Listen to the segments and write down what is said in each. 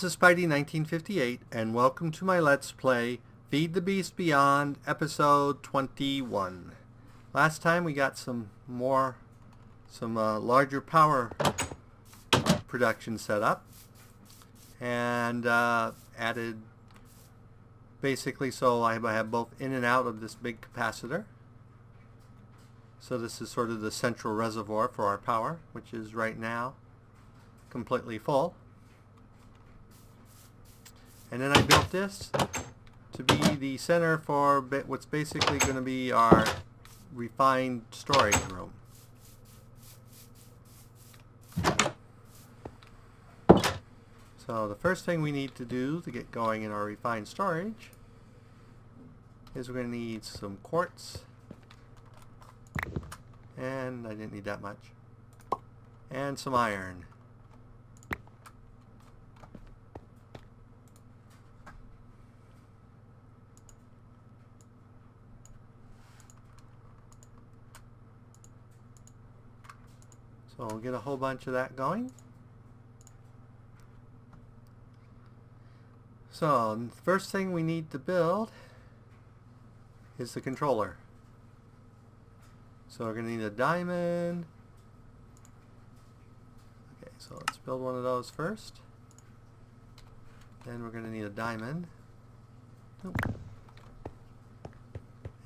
is Spidey1958, and welcome to my Let's Play Feed the Beast Beyond, episode 21. Last time we got some larger power production set up, and added, basically, so I have both in and out of this big capacitor. So this is sort of the central reservoir for our power, which is right now completely full. And then I built this to be the center for what's basically going to be our refined storage room. So the first thing we need to do to get going in our refined storage is we're going to need some quartz. And I didn't need that much. And some iron. So we'll get a whole bunch of that going. So the first thing we need to build is the controller. So we're going to need a diamond. Okay, so let's build one of those first. Then we're going to need a diamond.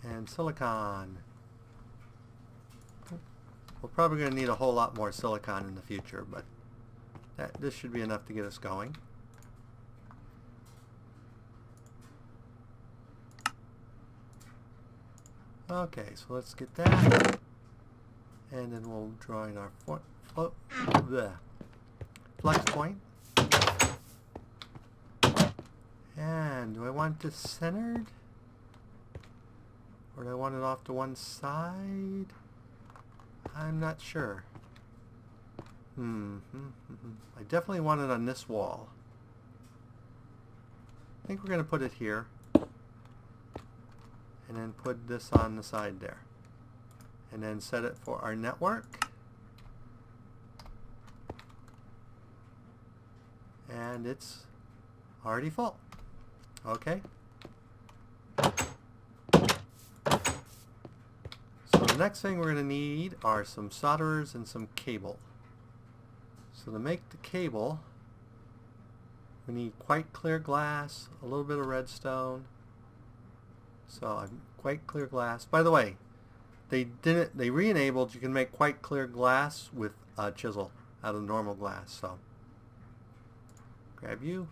And silicon. We're probably going to need a whole lot more silicon in the future, but this should be enough to get us going. Okay, so let's get that, and then we'll draw in our flux point. And do I want this centered, or do I want it off to one side? I'm not sure. I definitely want it on this wall. I think we're going to put it here. And then put this on the side there. And then set it for our network. And it's already full. Okay. So the next thing we're going to need are some solderers and some cable. So to make the cable, we need quite clear glass, a little bit of redstone. So quite clear glass. By the way, they re-enabled, you can make quite clear glass with a chisel out of normal glass. So grab you.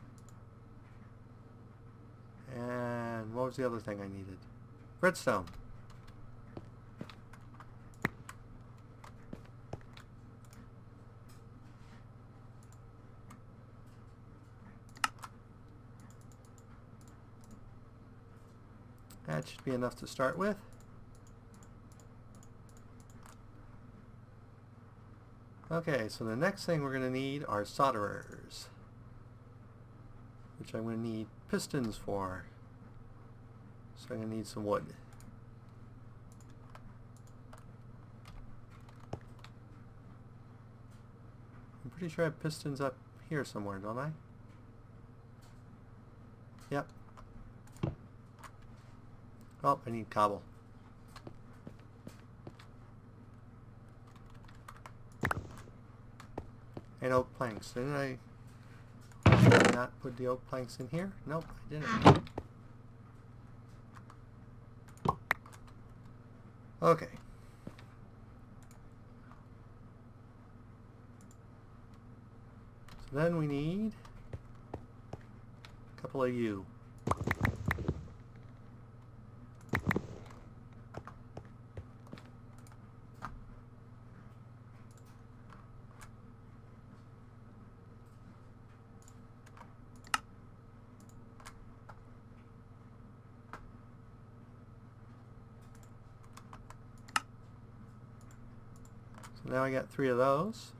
And what was the other thing I needed? Redstone. That should be enough to start with. Okay, so the next thing we're going to need are solderers, which I'm going to need pistons for. So I'm going to need some wood. I'm pretty sure I have pistons up here somewhere, don't I? Yep. Oh, I need cobble. And oak planks. Didn't I not put the oak planks in here? Nope, I didn't. Okay. So then we need a couple of you. So now I got 3 of those.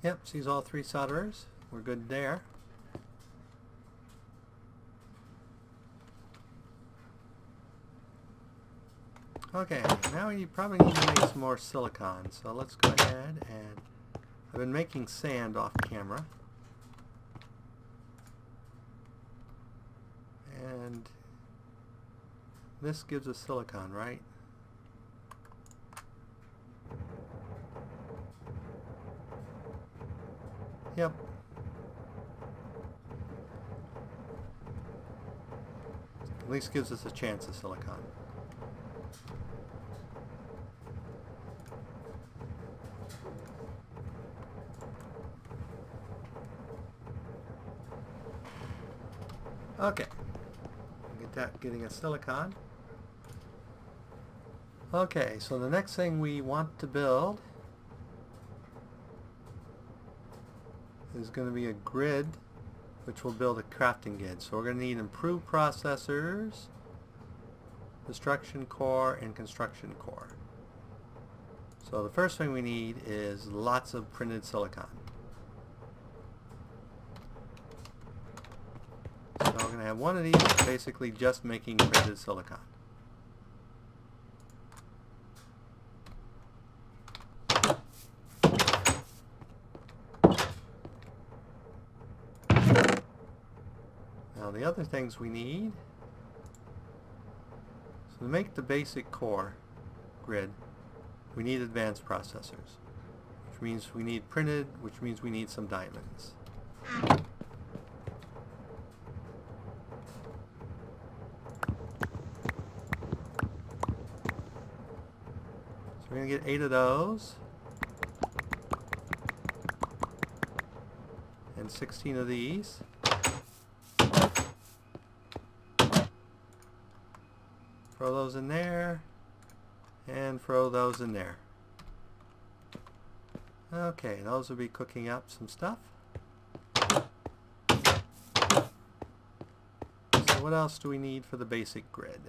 Yep, sees all 3 solderers. We're good there. Okay, now you probably need to make some more silicon. So let's go ahead and... I've been making sand off camera. And this gives us silicon, right? Yep. At least gives us a chance of silicon. Okay. Get that getting a silicon. Okay, so the next thing we want to build is going to be a grid which will build a crafting grid. So we're going to need improved processors, destruction core, and construction core. So the first thing we need is lots of printed silicon. So we're going to have one of these basically just making printed silicon. Now the other things we need, so to make the basic core grid, we need advanced processors, which means we need printed, which means we need some diamonds. So we're going to get 8 of those, and 16 of these. Throw those in there, and throw those in there. Okay, those will be cooking up some stuff. So what else do we need for the basic grid?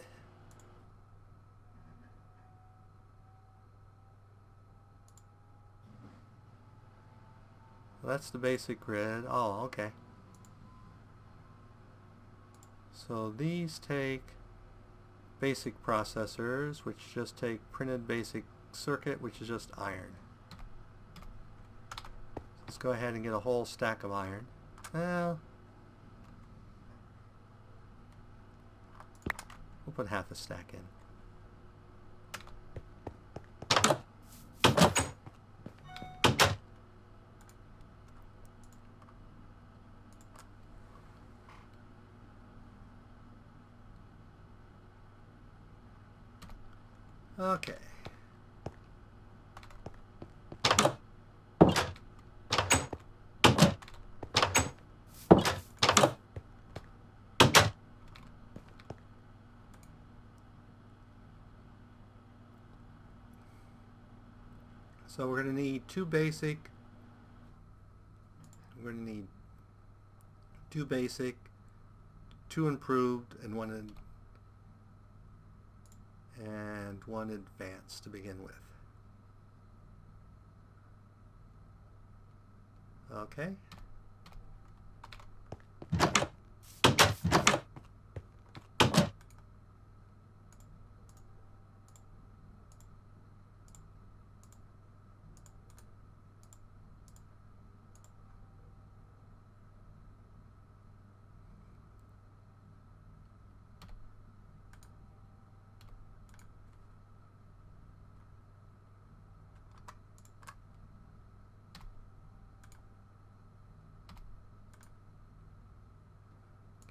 Well, that's the basic grid. Oh, okay. So these take basic processors, which just take printed basic circuit, which is just iron. Let's go ahead and get a whole stack of iron. Well, we'll put half a stack in. Okay. So we're going to need 2 basic, 2 improved, and one advanced to begin with. Okay.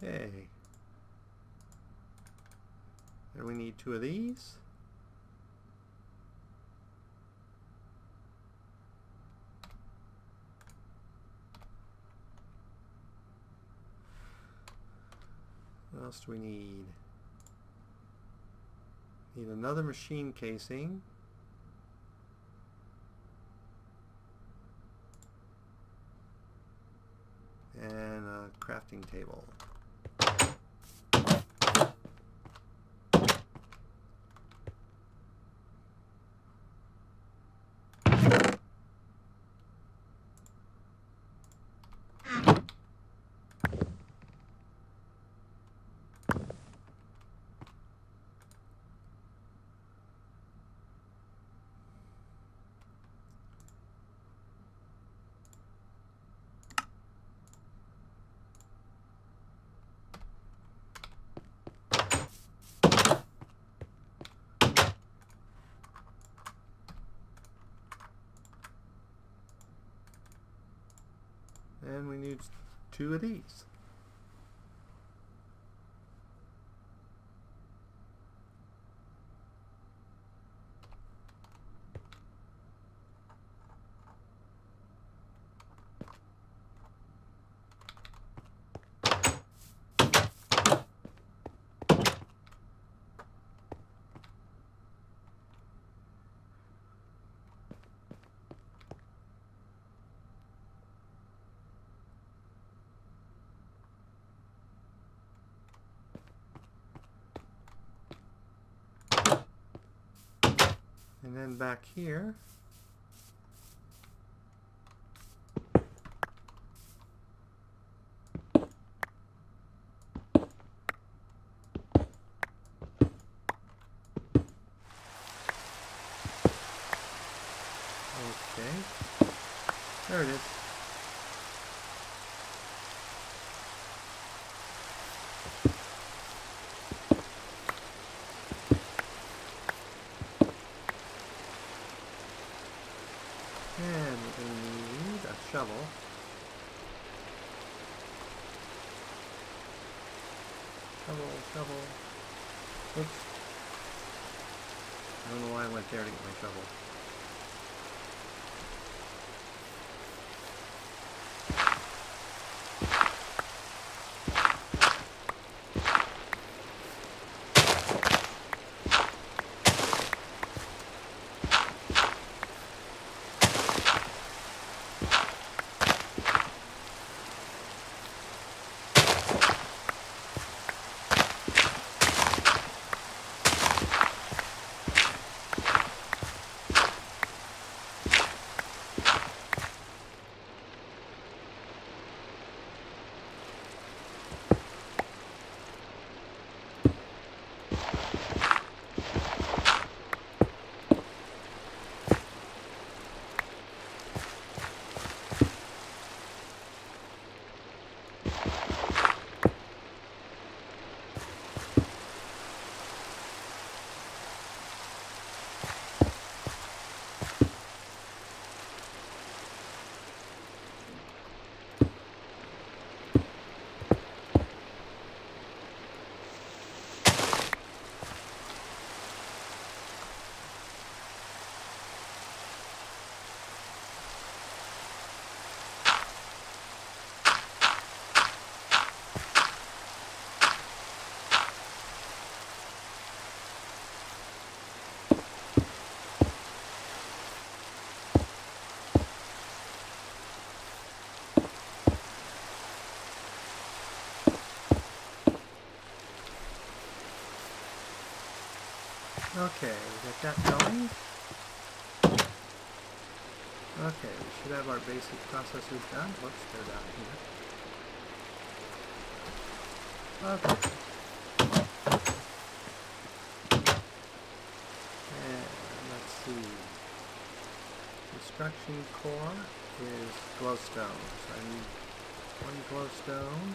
Okay. And we need 2 of these. What else do we need? Need another machine casing. And a crafting table. only need 2 of these. And then back here, okay, there it is. And we're going to need a shovel. Shovel. Oops. I don't know why I went there to get my shovel. Okay, we got that going. Okay, we should have our basic processors done. Whoops, they're down here. Okay. And let's see. Destruction core is glowstone. So I need 1 glowstone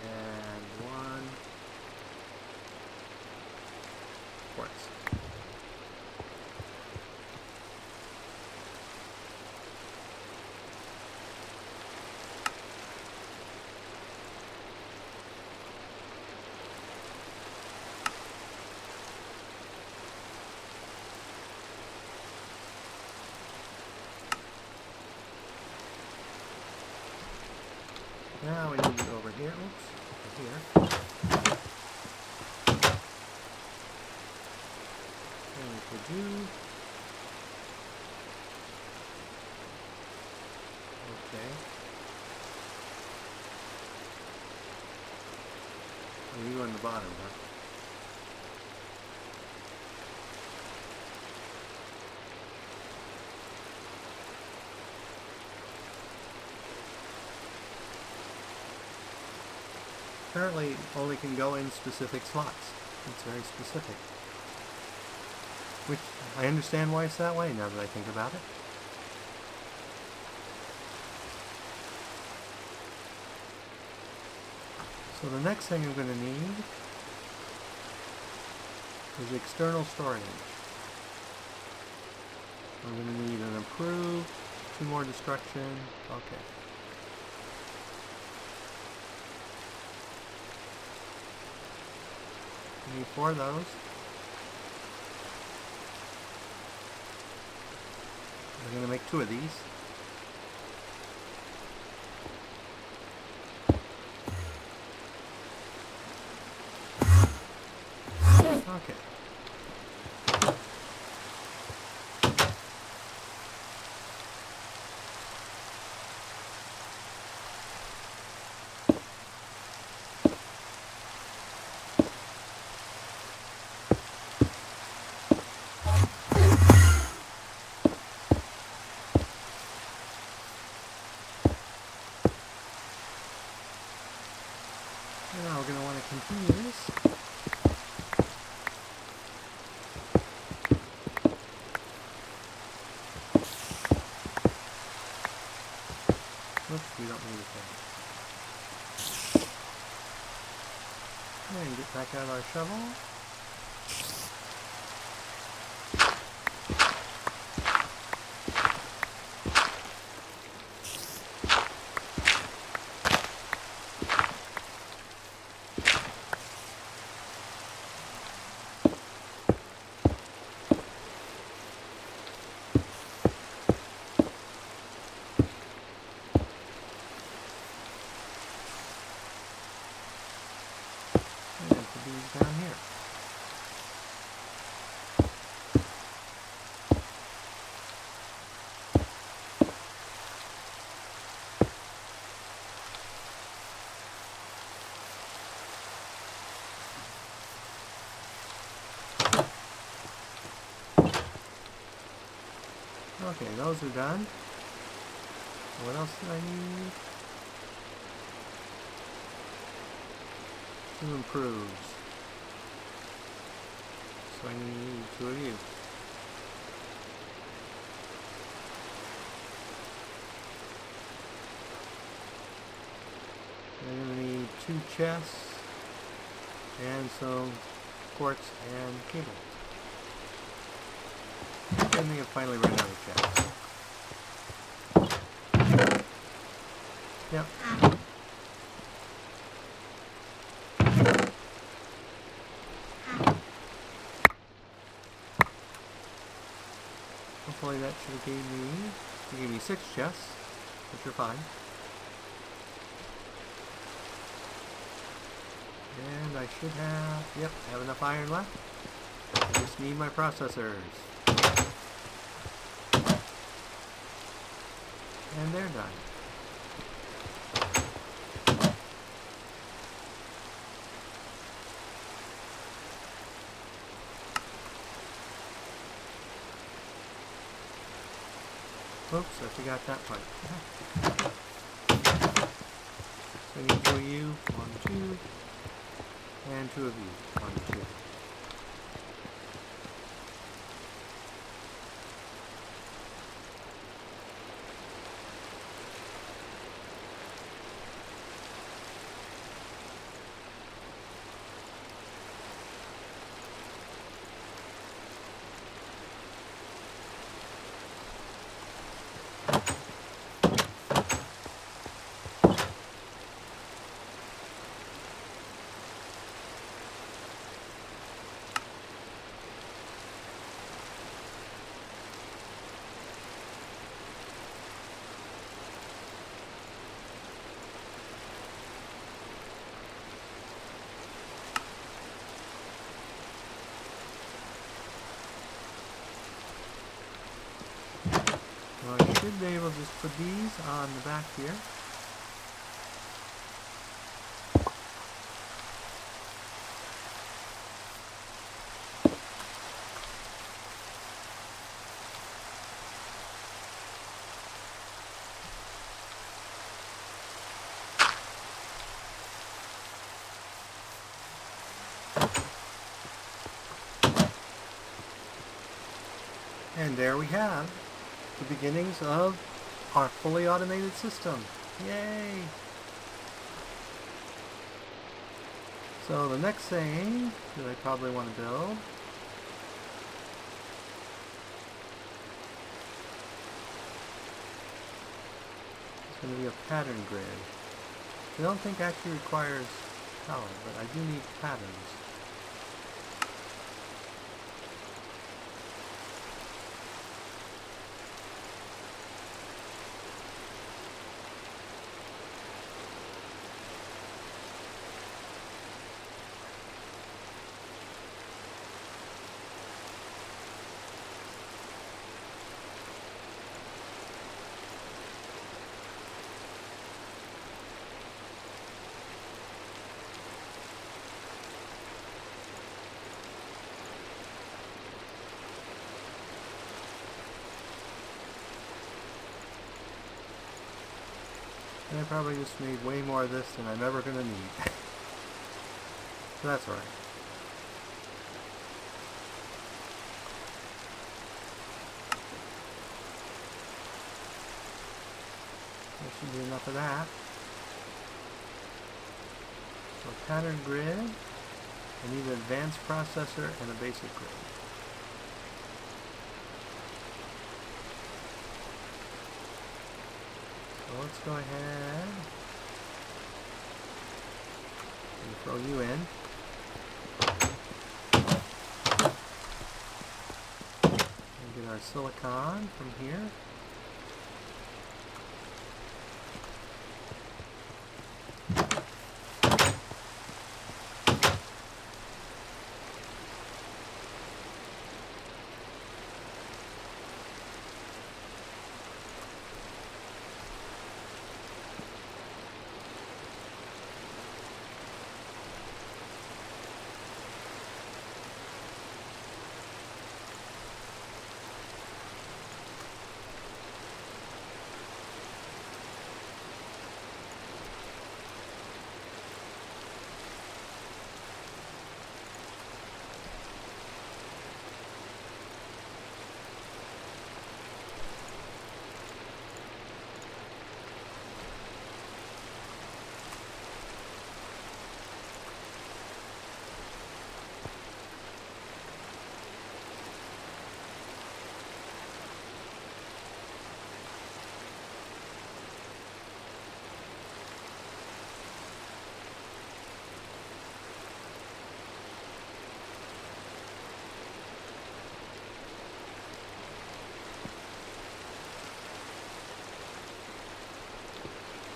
and 1 quartz. Now we need to go over here. Oops, over here. And we could do. Okay. Oh, you on the bottom, huh? Apparently only can go in specific slots. It's very specific. Which, I understand why it's that way now that I think about it. So the next thing I'm going to need is external storage. I'm going to need an approved 2 more destruction. Okay. We need 4 of those. We're going to make 2 of these. Okay. Now we're going to want to continue this. Oops, we don't need it there. And get back out our shovel. And put these down here. Okay, those are done. What else do I need? 2 improves. So I need 2 of you. I'm going to need 2 chests and some quartz and cable. I think I've finally run out of chests. Yep. Hopefully that should have gave me 6 chests, which are fine. And I should have enough iron left. I just need my processors. And they're done. Oops, I forgot that part. So I need 2 of you, 1, 2, and 2 of you, 1, 2. Well, I should be able to just put these on the back here. And there we have the beginnings of our fully automated system. Yay! So the next thing that I probably want to build going to be a pattern grid. I don't think actually requires color, but I do need patterns. And I probably just made way more of this than I'm ever going to need. So that's alright. There should be enough of that. So pattern grid. I need an advanced processor and a basic grid. So let's go ahead and throw you in. And get our silicon from here.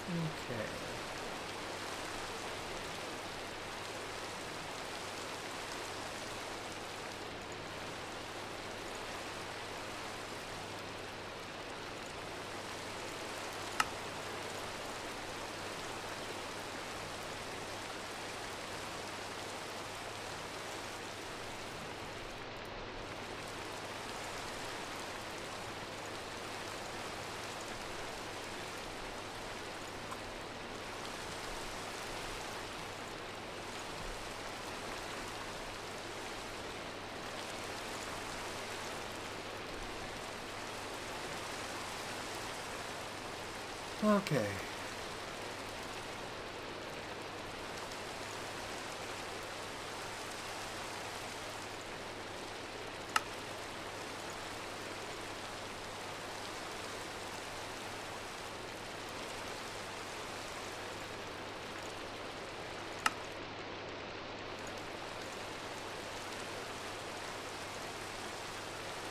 Okay. Okay.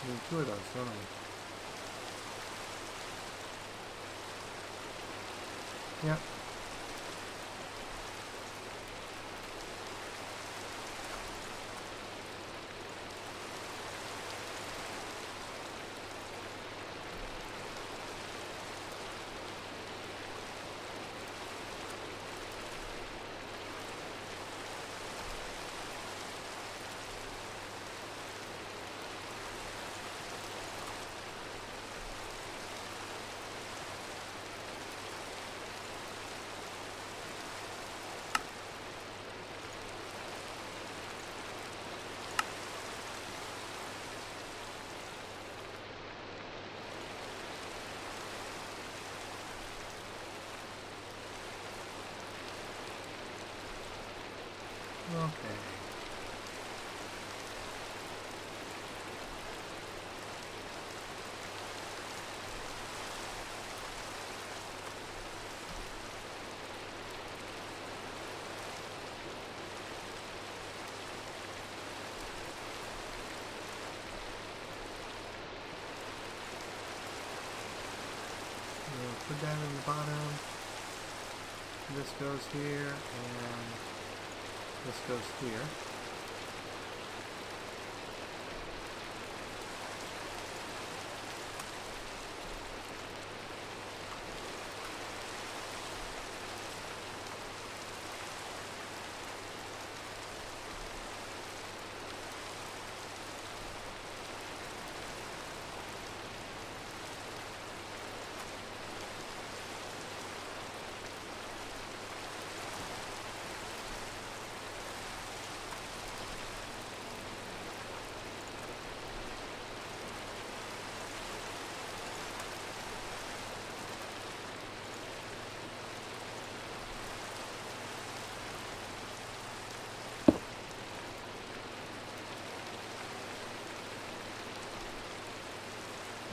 I need two of those, don't I? Yep. Okay. that in the bottom. This goes here, and this goes here.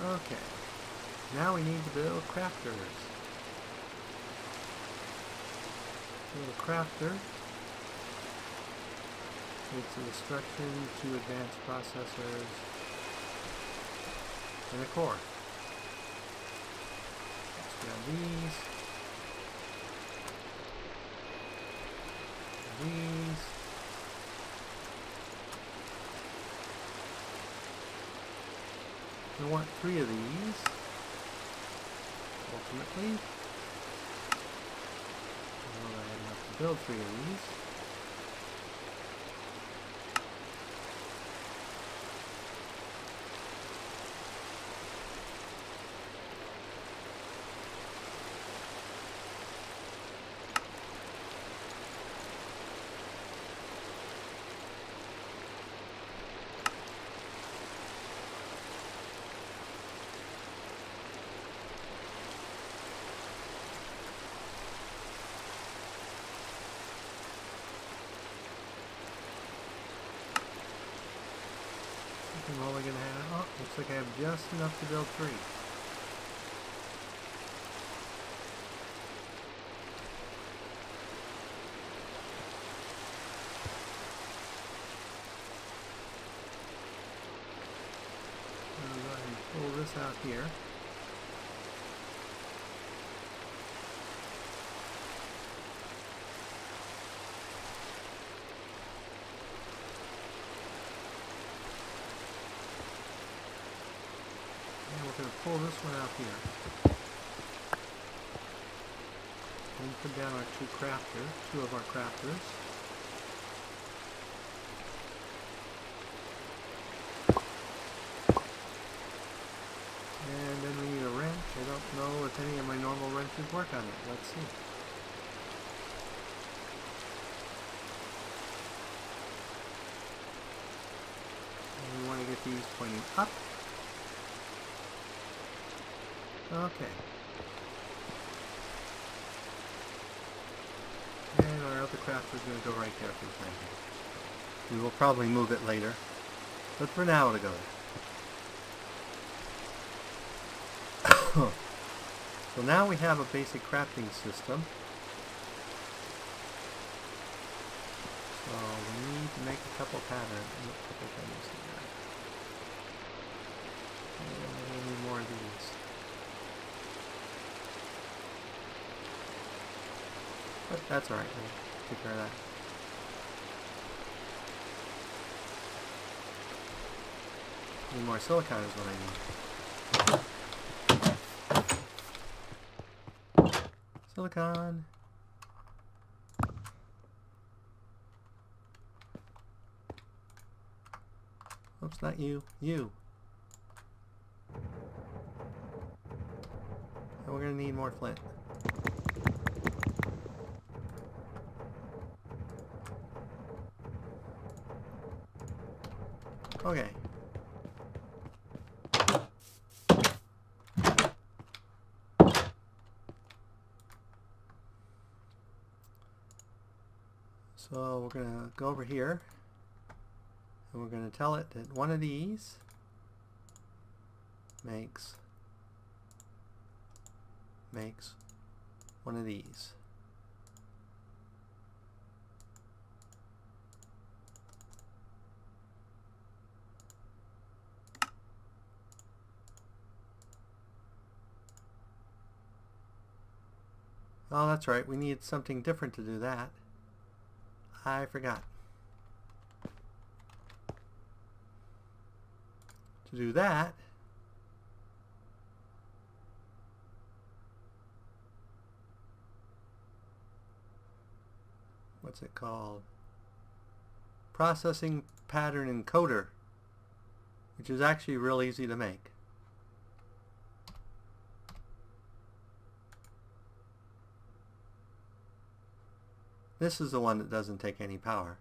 Okay, now we need to build crafters. Build a crafter. Needs some instruction, 2 advanced processors, and a core. Let's grab these. These. I want 3 of these, ultimately. I have enough to build 3 of these. I'm only going to have, oh, looks like I have just enough to build 3. I'm going to go ahead and pull this out here. We're going to pull this one out here. And put down our 2 of our crafters. And then we need a wrench. I don't know if any of my normal wrenches work on it. Let's see. And we want to get these pointing up. Okay. And our other crafter is going to go right there for the time being. We will probably move it later, but for now it'll go there. So now we have a basic crafting system. So we need to make a couple patterns, a couple things here. And we need more of these. But that's alright, we'll take care of that. Need more silicon is what I need. Silicon. Oops, not you. You. And we're going to need more flint. Okay. So we're going to go over here and we're going to tell it that one of these makes one of these. Oh, that's right. We need something different to do that. I forgot. To do that, what's it called? Processing pattern encoder, which is actually real easy to make. This is the one that doesn't take any power.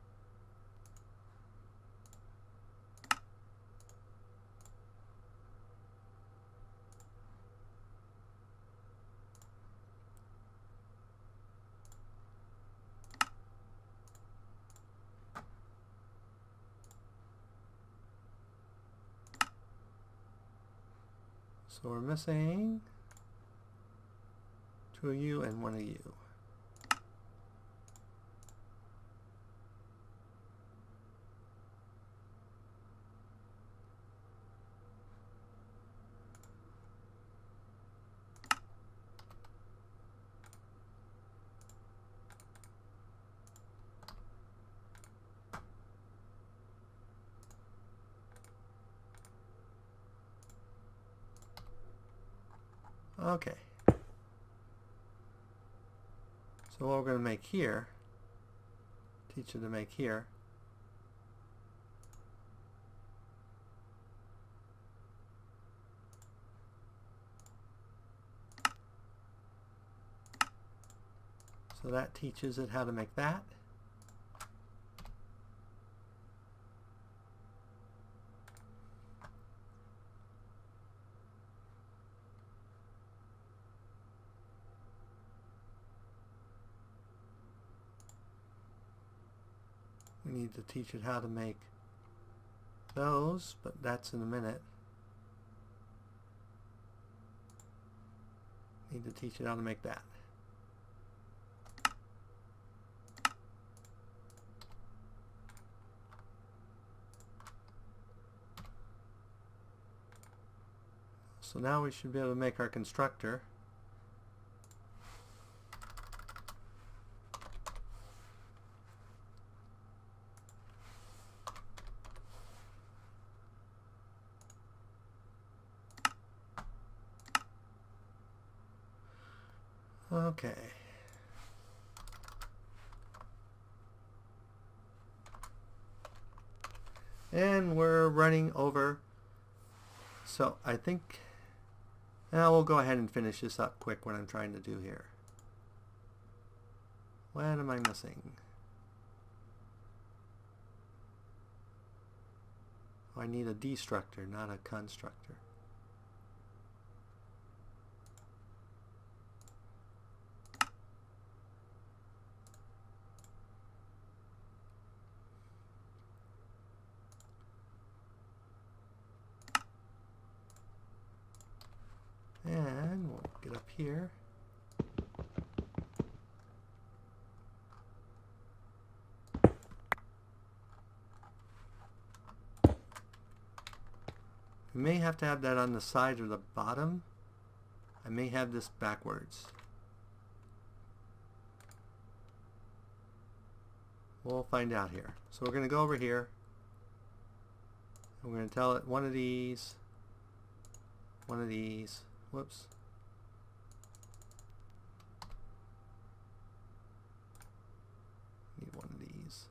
So we're missing 2 of you and 1 of you. Okay. So what we're going to make here, teach you to make here, so that teaches it how to make that. We need to teach it how to make those, but that's in a minute. Need to teach it how to make that. So now we should be able to make our constructor. Okay. And we're running over. So I think now we'll go ahead and finish this up quick what I'm trying to do here. What am I missing? Oh, I need a destructor, not a constructor. And we'll get up here. We may have to have that on the side or the bottom. I may have this backwards. We'll find out here. So we're going to go over here. And we're going to tell it one of these. Whoops. Need one of these.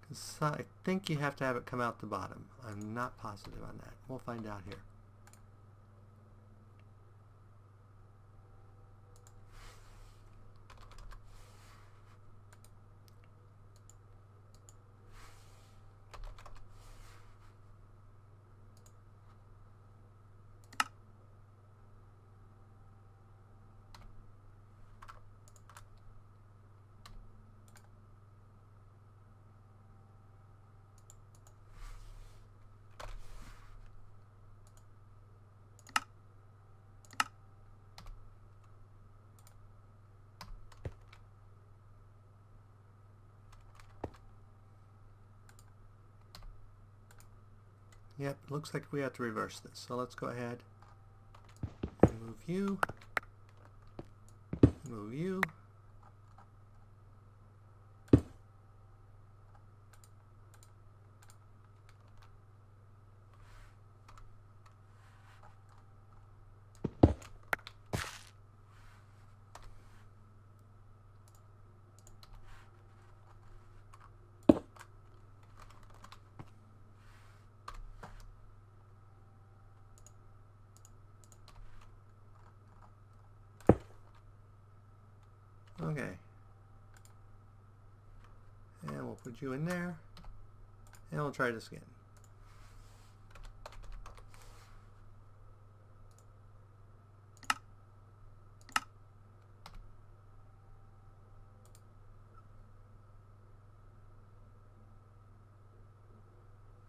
Because I think you have to have it come out the bottom. I'm not positive on that. We'll find out here. Yep, looks like we have to reverse this. So let's go ahead and move you. Move you. Okay. And we'll put you in there. And we'll try this again.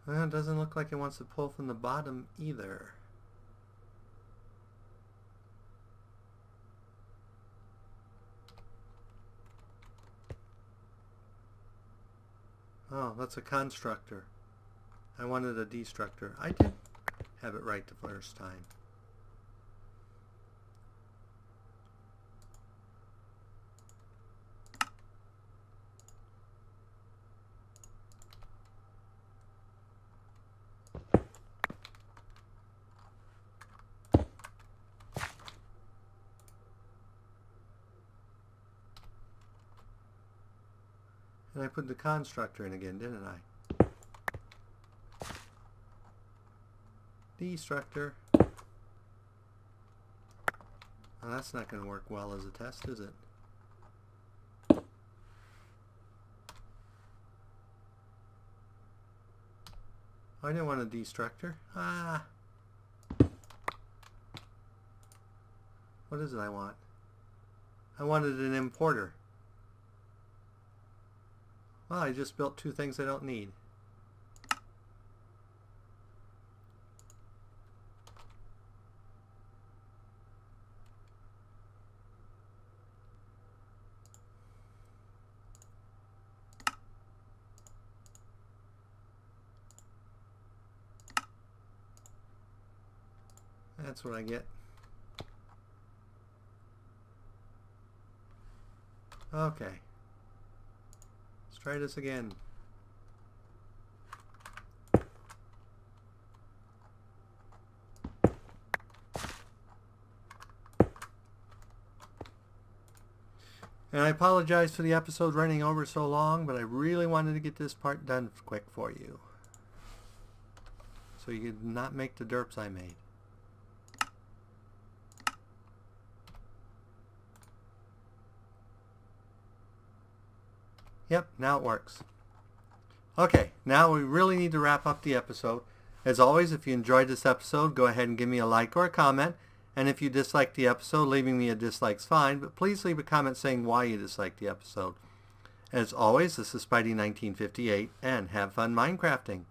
Well, it doesn't look like it wants to pull from the bottom either. Oh, that's a constructor. I wanted a destructor. I did have it right the first time. And I put the constructor in again, didn't I? Destructor. Oh, that's not going to work well as a test, is it? I didn't want a destructor. Ah! What is it I want? I wanted an importer. Well, I just built two things I don't need. That's what I get. Okay. Let's try this again. And I apologize for the episode running over so long, but I really wanted to get this part done quick for you, so you could not make the derps I made. Yep, now it works. Okay, now we really need to wrap up the episode. As always, if you enjoyed this episode, go ahead and give me a like or a comment. And if you disliked the episode, leaving me a dislike's fine, but please leave a comment saying why you disliked the episode. As always, this is Spidey1958, and have fun Minecrafting.